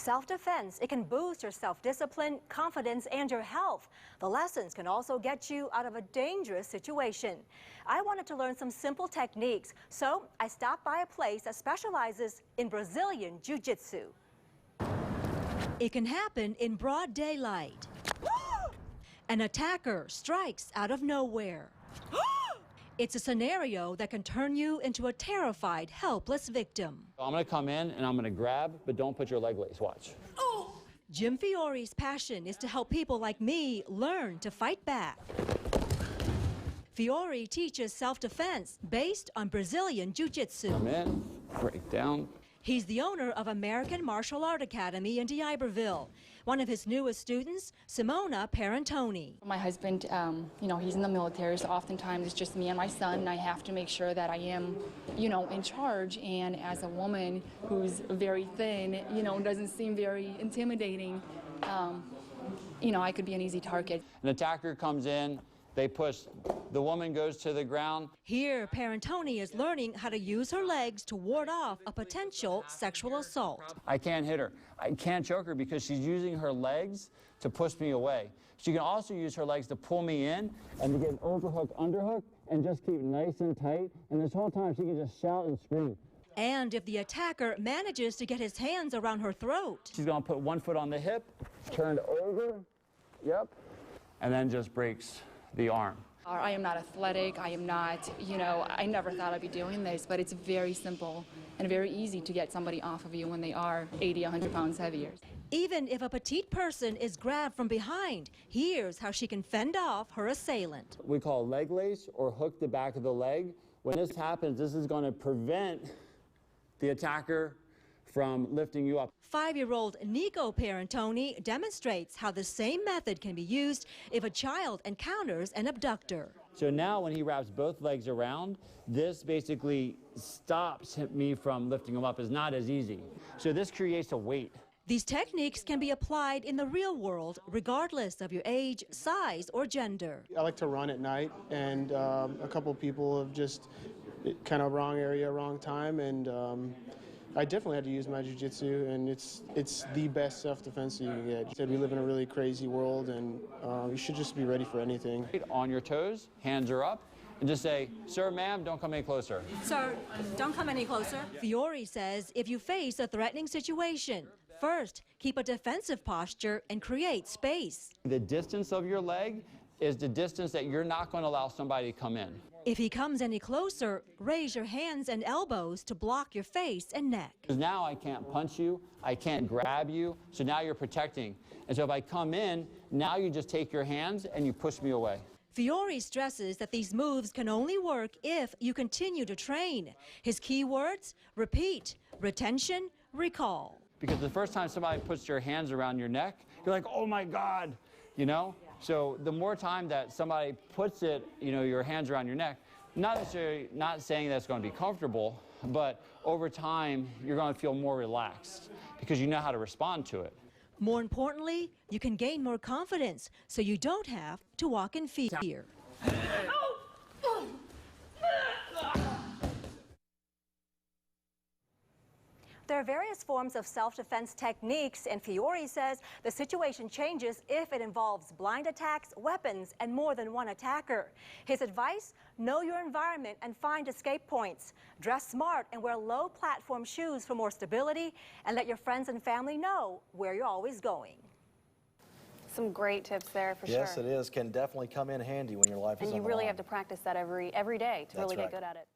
self-defense, it can boost your self-discipline, confidence, and your health. The lessons can also get you out of a dangerous situation. I wanted to learn some simple techniques, so I stopped by a place that specializes in Brazilian Jiu-Jitsu. It can happen in broad daylight. An attacker strikes out of nowhere. It's a scenario that can turn you into a terrified, helpless victim. I'm going to come in and I'm going to grab, but don't put your leg lace. Watch. Jim Fiore's passion is to help people like me learn to fight back. Fiore teaches self-defense based on Brazilian Jiu-Jitsu. Come in, break down. He's the owner of American Martial Art Academy in D'Iberville. One of his newest students, Simona Parentoni. My husband, he's in the military, so oftentimes it's just me and my son, and I have to make sure that I am, in charge. And as a woman who's very thin, doesn't seem very intimidating, I could be an easy target. An attacker comes in, they push, the woman goes to the ground. Here, Parentoni is learning how to use her legs to ward off a potential sexual assault. I can't hit her. I can't choke her because she's using her legs to push me away. She can also use her legs to pull me in and to get an overhook, underhook, and just keep nice and tight. And this whole time she can just shout and scream. And if the attacker manages to get his hands around her throat. She's going to put one foot on the hip, turned over, yep, and then just breaks the arm. I am not athletic. I am not, I never thought I'd be doing this, but it's very simple and very easy to get somebody off of you when they are 80, 100 pounds heavier. Even if a petite person is grabbed from behind, here's how she can fend off her assailant. We call leg lace or hook the back of the leg. When this happens, this is going to prevent the attacker from lifting you up. 5-year-old Nico Parentoni demonstrates how the same method can be used if a child encounters an abductor. So now when he wraps both legs around, this basically stops me from lifting him up. It's not as easy. So this creates a weight. These techniques can be applied in the real world regardless of your age, size, or gender. I like to run at night, and a couple people have just kind of wrong area, wrong time, and I definitely had to use my jiu-jitsu, and it's the best self-defense you can get. We live in a really crazy world, and you should just be ready for anything. On your toes, hands are up, and just say, "Sir, ma'am, don't come any closer." Sir, don't come any closer. Fiore says if you face a threatening situation, first, keep a defensive posture and create space. The distance of your leg is the distance that you're not going to allow somebody to come in. If he comes any closer, raise your hands and elbows to block your face and neck. Because now I can't punch you, I can't grab you, so now you're protecting. And so if I come in, now you just take your hands and you push me away. Fiore stresses that these moves can only work if you continue to train. His key words: repeat, retention, recall. Because the first time somebody puts their hands around your neck, you're like, oh my God, So the more time that somebody puts it, your hands around your neck, not saying that it's going to be comfortable, but over time, you're going to feel more relaxed because you know how to respond to it. More importantly, you can gain more confidence so you don't have to walk in fear. There are various forms of self-defense techniques, and Fiore says the situation changes if it involves blind attacks, weapons, and more than one attacker. His advice: know your environment and find escape points. Dress smart and wear low platform shoes for more stability, and let your friends and family know where you're always going. Some great tips there for sure. Yes, it is. Can definitely come in handy when your life is on the line. And you really have to practice that every day to really get good at it.